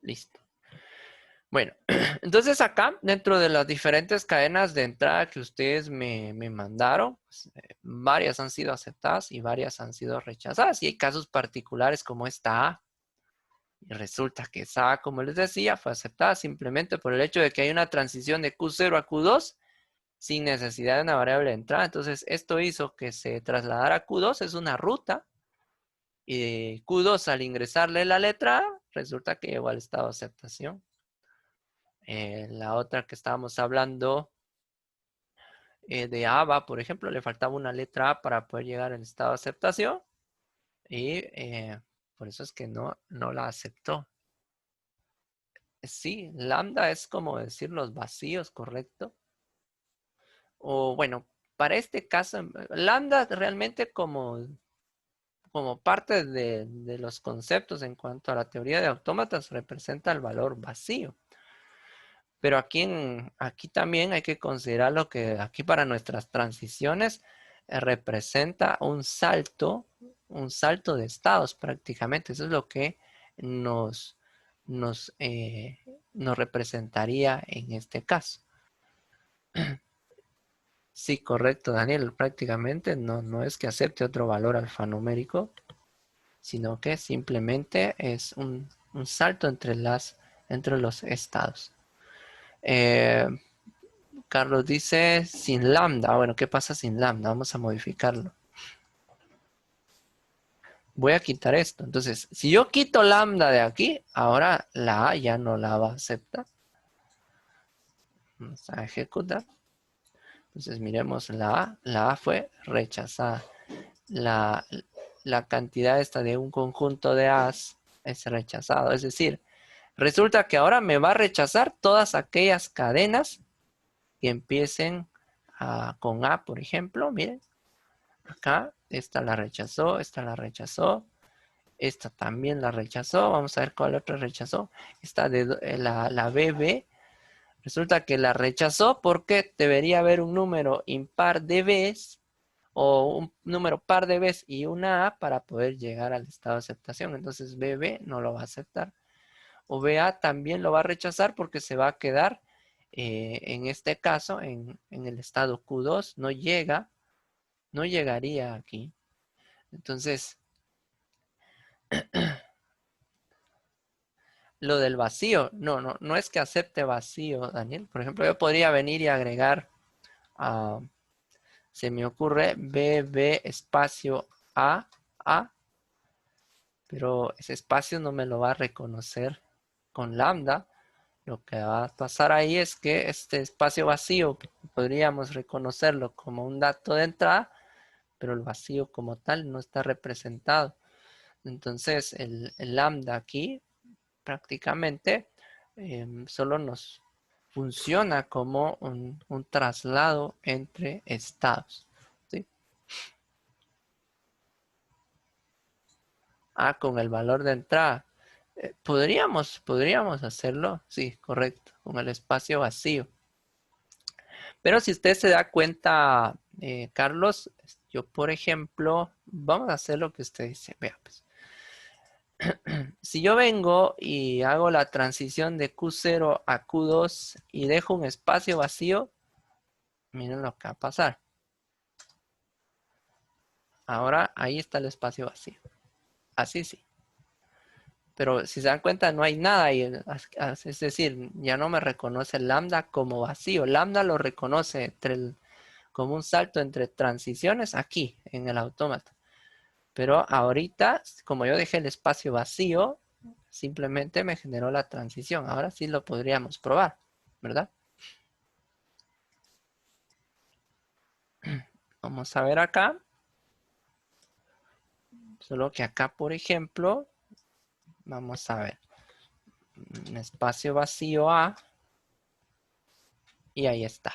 Listo. Bueno, entonces acá, dentro de las diferentes cadenas de entrada que ustedes me mandaron, pues, varias han sido aceptadas y varias han sido rechazadas. Y hay casos particulares como esta A. Y resulta que esa A, como les decía, fue aceptada simplemente por el hecho de que hay una transición de Q0 a Q2 sin necesidad de una variable de entrada. Entonces, esto hizo que se trasladara a Q2, es una ruta. Y Q2, al ingresarle la letra A, resulta que llegó al estado de aceptación. La otra que estábamos hablando de ABA, por ejemplo, le faltaba una letra A para poder llegar al estado de aceptación. Y por eso es que no la aceptó. Sí, lambda es como decir los vacíos, ¿correcto? O bueno, para este caso, lambda realmente como parte de los conceptos en cuanto a la teoría de autómatas representa el valor vacío. Pero aquí también hay que considerar lo que aquí para nuestras transiciones representa un salto de estados prácticamente. Eso es lo que nos, nos, eh, nos representaría en este caso. Sí, correcto, Daniel. Prácticamente no es que acepte otro valor alfanumérico, sino que simplemente es un salto entre los estados. Eh, Carlos dice sin lambda. Bueno, ¿qué pasa sin lambda? Vamos a modificarlo. Voy a quitar esto. Entonces, si yo quito lambda de aquí, ahora la A ya no la va a aceptar. Vamos a ejecutar. Entonces, miremos la A. La A fue rechazada. La cantidad esta de un conjunto de A's es rechazado. Es decir, resulta que ahora me va a rechazar todas aquellas cadenas que empiecen con A, por ejemplo. Miren, acá, esta la rechazó, esta la rechazó, esta también la rechazó. Vamos a ver cuál otra rechazó. Esta de la BB, resulta que la rechazó porque debería haber un número impar de B's o un número par de B's y una A para poder llegar al estado de aceptación. Entonces BB no lo va a aceptar. O BA también lo va a rechazar porque se va a quedar, en este caso, en el estado Q2. No llegaría aquí. Entonces, lo del vacío, no es que acepte vacío, Daniel. Por ejemplo, yo podría venir y agregar, se me ocurre BB espacio A, pero ese espacio no me lo va a reconocer con lambda. Lo que va a pasar ahí es que este espacio vacío podríamos reconocerlo como un dato de entrada, pero el vacío como tal no está representado. Entonces el lambda aquí prácticamente solo nos funciona como un traslado entre estados, ¿sí? Con el valor de entrada. Podríamos hacerlo, sí, correcto, con el espacio vacío. Pero si usted se da cuenta, Carlos, yo por ejemplo, vamos a hacer lo que usted dice. Vea, pues. Si yo vengo y hago la transición de Q0 a Q2 y dejo un espacio vacío, miren lo que va a pasar. Ahora ahí está el espacio vacío. Así sí. Pero si se dan cuenta, no hay nada. Es decir, ya no me reconoce el lambda como vacío. Lambda lo reconoce como un salto entre transiciones aquí en el autómata. Pero ahorita, como yo dejé el espacio vacío, simplemente me generó la transición. Ahora sí lo podríamos probar, ¿verdad? Vamos a ver acá. Solo que acá, por ejemplo, vamos a ver. Un espacio vacío A. Y ahí está.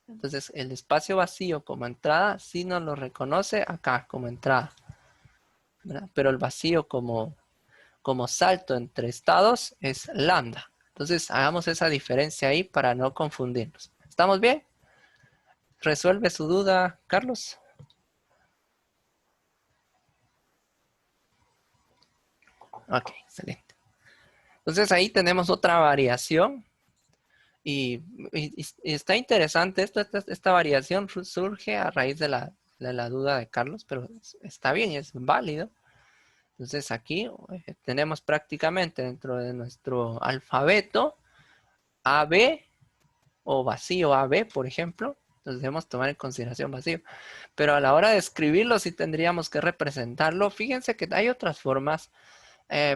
Entonces, el espacio vacío como entrada sí nos lo reconoce acá como entrada, ¿verdad? Pero el vacío como salto entre estados es lambda. Entonces, hagamos esa diferencia ahí para no confundirnos. ¿Estamos bien? ¿Resuelve su duda, Carlos? Ok, excelente. Entonces ahí tenemos otra variación y está interesante. Esta variación surge a raíz de la duda de Carlos, pero está bien, es válido. Entonces aquí tenemos prácticamente dentro de nuestro alfabeto AB o vacío AB, por ejemplo. Entonces debemos tomar en consideración vacío. Pero a la hora de escribirlo sí tendríamos que representarlo. Fíjense que hay otras formas.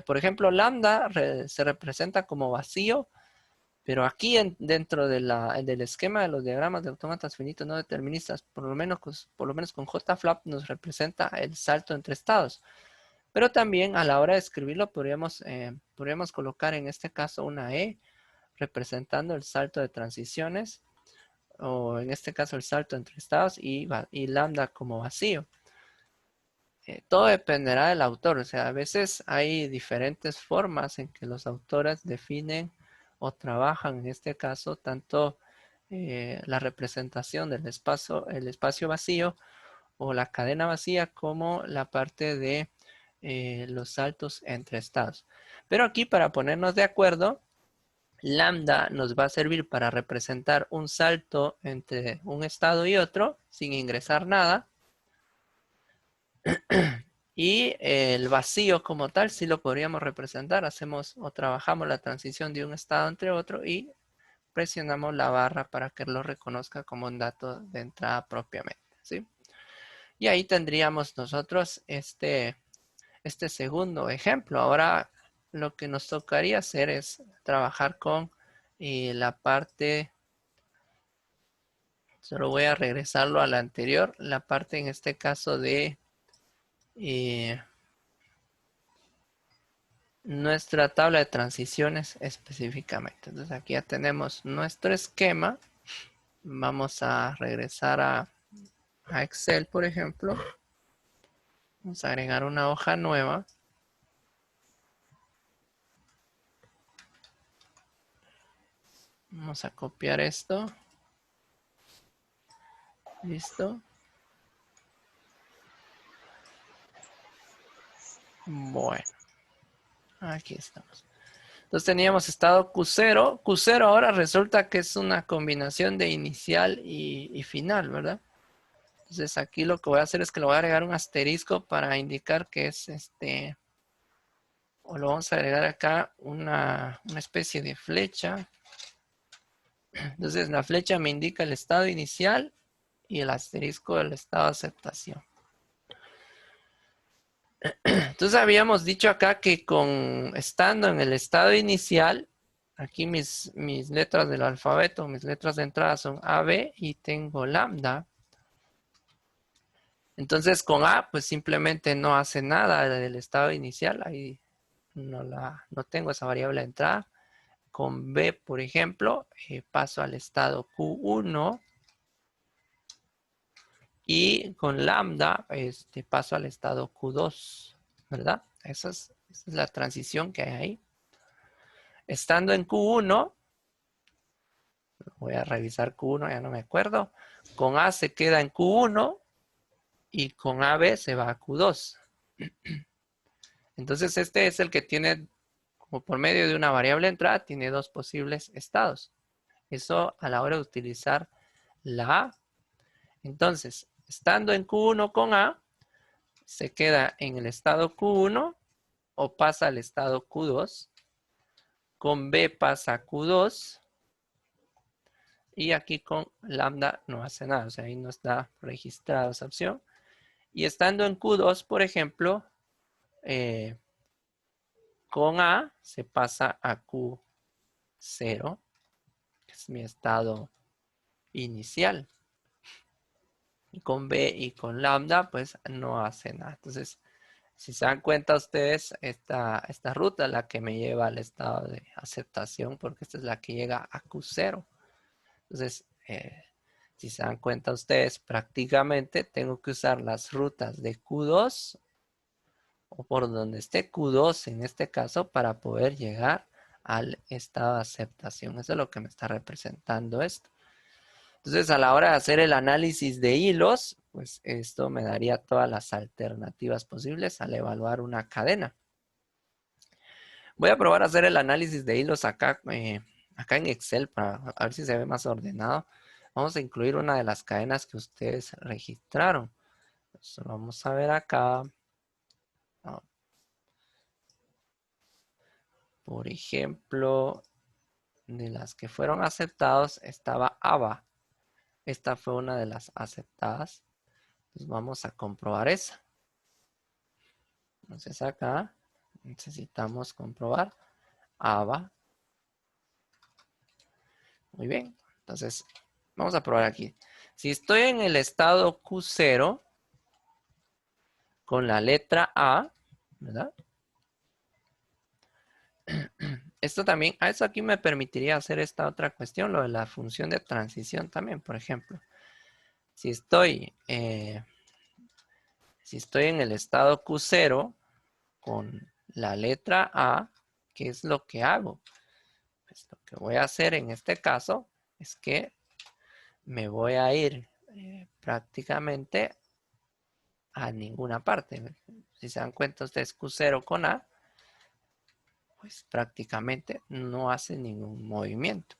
Por ejemplo, lambda se representa como vacío, pero aquí dentro de del esquema de los diagramas de autómatas finitos no deterministas, por lo menos con JFlap nos representa el salto entre estados. Pero también a la hora de escribirlo podríamos colocar en este caso una E representando el salto de transiciones, o en este caso el salto entre estados y lambda como vacío. Todo dependerá del autor, o sea, a veces hay diferentes formas en que los autores definen o trabajan, en este caso, tanto la representación del espacio, el espacio vacío o la cadena vacía, como la parte de los saltos entre estados. Pero aquí, para ponernos de acuerdo, lambda nos va a servir para representar un salto entre un estado y otro sin ingresar nada. Y el vacío como tal sí lo podríamos representar. Hacemos o trabajamos la transición de un estado entre otro y presionamos la barra para que lo reconozca como un dato de entrada propiamente, ¿sí? Y ahí tendríamos nosotros este segundo ejemplo. Ahora lo que nos tocaría hacer es trabajar con la parte, solo voy a regresarlo a la anterior, la parte en este caso de nuestra tabla de transiciones específicamente. Entonces aquí ya tenemos nuestro esquema. Vamos a regresar a Excel, por ejemplo. Vamos a agregar una hoja nueva. Vamos a copiar esto. Listo. Bueno, aquí estamos. Entonces teníamos estado Q0. Q0 ahora resulta que es una combinación de inicial y final, ¿verdad? Entonces aquí lo que voy a hacer es que le voy a agregar un asterisco para indicar que es o lo vamos a agregar acá una especie de flecha. Entonces la flecha me indica el estado inicial y el asterisco el estado de aceptación. Entonces habíamos dicho acá que estando en el estado inicial, aquí mis letras del alfabeto, mis letras de entrada son A, B y tengo lambda. Entonces con A pues simplemente no hace nada del estado inicial, ahí no tengo esa variable de entrada. Con B, por ejemplo, paso al estado Q1. Y con lambda paso al estado Q2, ¿verdad? Esa es la transición que hay ahí. Estando en Q1, voy a revisar Q1, ya no me acuerdo. Con A se queda en Q1 y con AB se va a Q2. Entonces este es el que tiene, como por medio de una variable entrada, tiene dos posibles estados. Eso a la hora de utilizar la A. Entonces, estando en Q1 con A, se queda en el estado Q1 o pasa al estado Q2. Con B pasa a Q2. Y aquí con lambda no hace nada. O sea, ahí no está registrada esa opción. Y estando en Q2, por ejemplo, con A se pasa a Q0, que es mi estado inicial. Y con B y con lambda, pues no hace nada. Entonces, si se dan cuenta ustedes, esta ruta es la que me lleva al estado de aceptación, porque esta es la que llega a Q0. Entonces, si se dan cuenta ustedes, prácticamente tengo que usar las rutas de Q2 o por donde esté Q2 en este caso para poder llegar al estado de aceptación. Eso es lo que me está representando esto. Entonces, a la hora de hacer el análisis de hilos, pues esto me daría todas las alternativas posibles al evaluar una cadena. Voy a probar a hacer el análisis de hilos acá, acá en Excel para a ver si se ve más ordenado. Vamos a incluir una de las cadenas que ustedes registraron. Entonces, vamos a ver acá. Ah, por ejemplo, de las que fueron aceptados estaba ABA. Esta fue una de las aceptadas. Entonces vamos a comprobar esa. Entonces acá necesitamos comprobar ABA. Muy bien. Entonces vamos a probar aquí. Si estoy en el estado Q0 con la letra A, ¿verdad? Esto también, a eso aquí me permitiría hacer esta otra cuestión, lo de la función de transición también, por ejemplo. Si estoy en el estado Q0 con la letra A, ¿qué es lo que hago? Pues lo que voy a hacer en este caso es que me voy a ir prácticamente a ninguna parte. Si se dan cuenta ustedes, Q0 con A, pues prácticamente no hace ningún movimiento.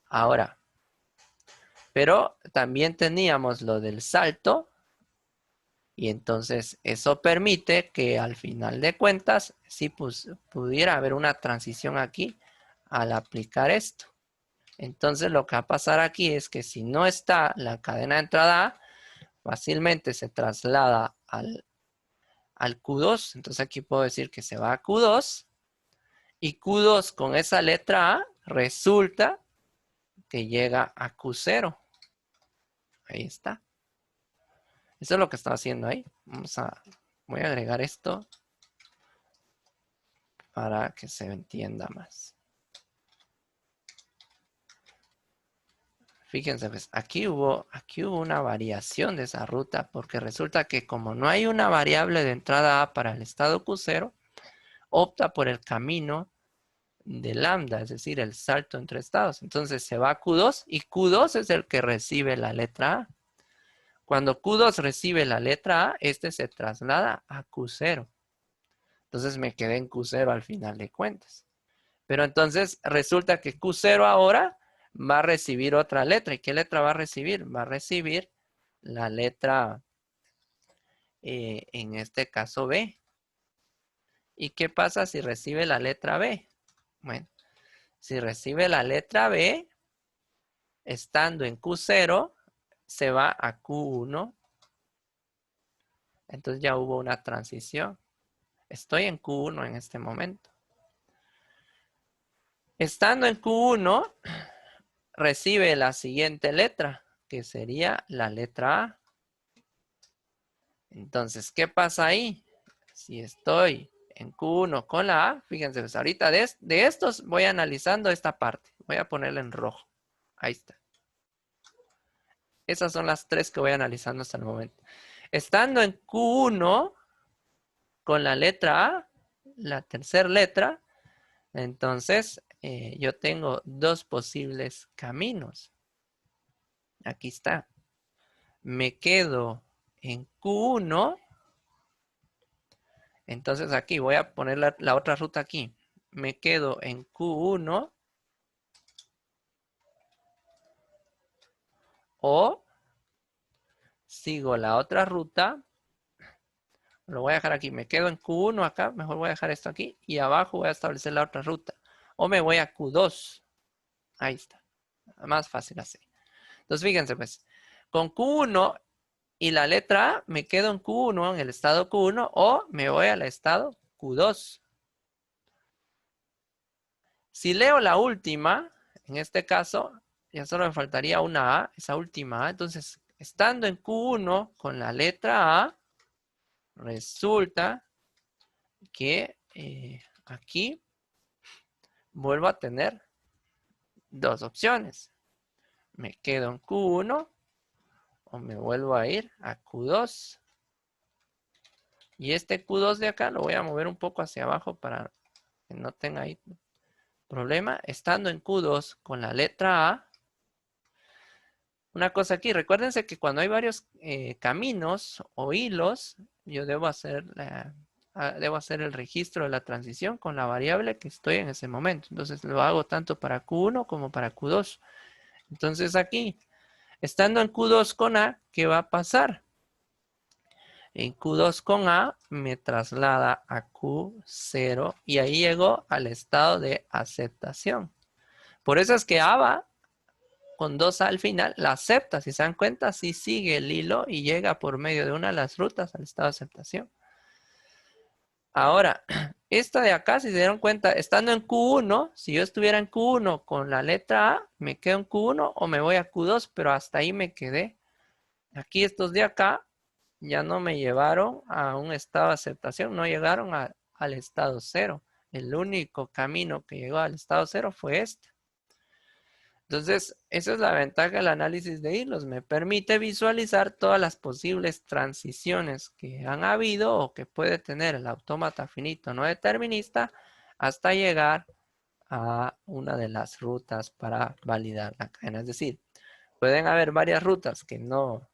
Ahora, pero también teníamos lo del salto y entonces eso permite que al final de cuentas sí pudiera haber una transición aquí al aplicar esto. Entonces lo que va a pasar aquí es que si no está la cadena de entrada A, fácilmente se traslada al Q2. Entonces aquí puedo decir que se va a Q2 y Q2 con esa letra A resulta que llega a Q0. Ahí está. Eso es lo que estaba haciendo ahí. Voy a agregar esto para que se entienda más. Fíjense, pues aquí hubo una variación de esa ruta porque resulta que como no hay una variable de entrada A para el estado Q0, opta por el camino de lambda, es decir, el salto entre estados. Entonces se va a Q2 y Q2 es el que recibe la letra A. Cuando Q2 recibe la letra A, este se traslada a Q0. Entonces me quedé en Q0 al final de cuentas. Pero entonces resulta que Q0 ahora va a recibir otra letra. ¿Y qué letra va a recibir? Va a recibir la letra, en este caso B. ¿Y qué pasa si recibe la letra B? Bueno, si recibe la letra B, estando en Q0, se va a Q1. Entonces ya hubo una transición. Estoy en Q1 en este momento. Estando en Q1, recibe la siguiente letra, que sería la letra A. Entonces, ¿qué pasa ahí? Si estoy en Q1 con la A, fíjense, pues ahorita de estos voy analizando esta parte. Voy a ponerla en rojo. Ahí está. Esas son las tres que voy analizando hasta el momento. Estando en Q1 con la letra A, la tercera letra, entonces yo tengo dos posibles caminos. Aquí está. Me quedo en Q1. Entonces aquí voy a poner la otra ruta aquí. Me quedo en Q1 o sigo la otra ruta. Lo voy a dejar aquí. Me quedo en Q1 acá. Mejor voy a dejar esto aquí. Y abajo voy a establecer la otra ruta. O me voy a Q2. Ahí está. Más fácil así. Entonces fíjense pues. Con Q1 y la letra A me quedo en Q1, en el estado Q1. O me voy al estado Q2. Si leo la última, en este caso, ya solo me faltaría una A, esa última A. Entonces, estando en Q1 con la letra A, resulta que aquí vuelvo a tener dos opciones. Me quedo en Q1 o me vuelvo a ir a Q2. Y este Q2 de acá lo voy a mover un poco hacia abajo para que no tenga ahí problema. Estando en Q2 con la letra A, una cosa aquí, recuérdense que cuando hay varios caminos o hilos, yo debo hacer debo hacer el registro de la transición con la variable que estoy en ese momento. Entonces lo hago tanto para Q1 como para Q2. Entonces aquí, estando en Q2 con A, ¿qué va a pasar? En Q2 con A me traslada a Q0 y ahí llego al estado de aceptación. Por eso es que A va con 2A al final, la acepta. Si se dan cuenta, sí sigue el hilo y llega por medio de una de las rutas al estado de aceptación. Ahora, esta de acá, si se dieron cuenta, estando en Q1, si yo estuviera en Q1 con la letra A, me quedo en Q1 o me voy a Q2, pero hasta ahí me quedé. Aquí estos de acá ya no me llevaron a un estado de aceptación, no llegaron al estado cero. El único camino que llegó al estado cero fue este. Entonces, esa es la ventaja del análisis de hilos. Me permite visualizar todas las posibles transiciones que han habido o que puede tener el autómata finito no determinista hasta llegar a una de las rutas para validar la cadena. Es decir, pueden haber varias rutas que no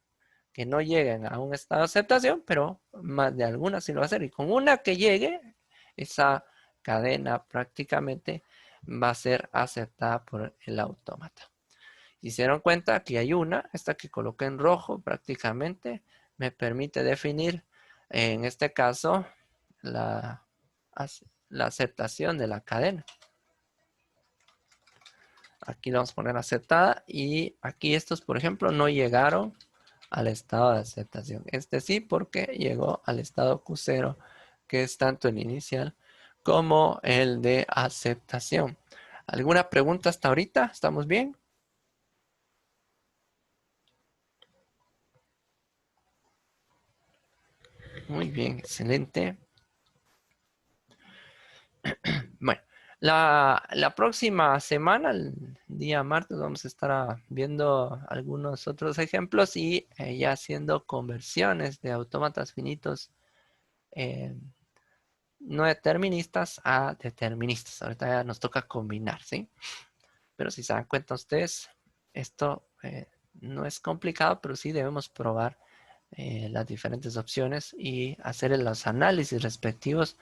lleguen a un estado de aceptación, pero más de algunas sí lo va a hacer. Y con una que llegue, esa cadena prácticamente va a ser aceptada por el autómata. Si se dieron cuenta, aquí hay una, esta que coloqué en rojo prácticamente, me permite definir, en este caso, la aceptación de la cadena. Aquí le vamos a poner aceptada y aquí estos, por ejemplo, no llegaron al estado de aceptación. Este sí, porque llegó al estado Q0, que es tanto el inicial como el de aceptación. ¿Alguna pregunta hasta ahorita? ¿Estamos bien? Muy bien, excelente. Bueno, la próxima semana, el día martes, vamos a estar viendo algunos otros ejemplos y ya haciendo conversiones de autómatas finitos eh, no deterministas a deterministas. Ahorita ya nos toca combinar, ¿sí? Pero si se dan cuenta ustedes, esto no es complicado, pero sí debemos probar las diferentes opciones y hacer los análisis respectivos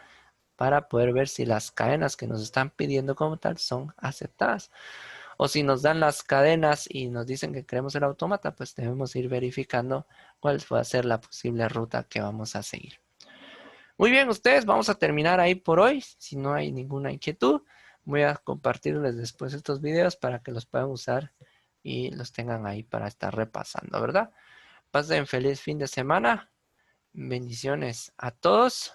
para poder ver si las cadenas que nos están pidiendo como tal son aceptadas. O si nos dan las cadenas y nos dicen que queremos el autómata, pues debemos ir verificando cuál va a ser la posible ruta que vamos a seguir. Muy bien, ustedes, vamos a terminar ahí por hoy. Si no hay ninguna inquietud, voy a compartirles después estos videos para que los puedan usar y los tengan ahí para estar repasando, ¿verdad? Pasen feliz fin de semana. Bendiciones a todos.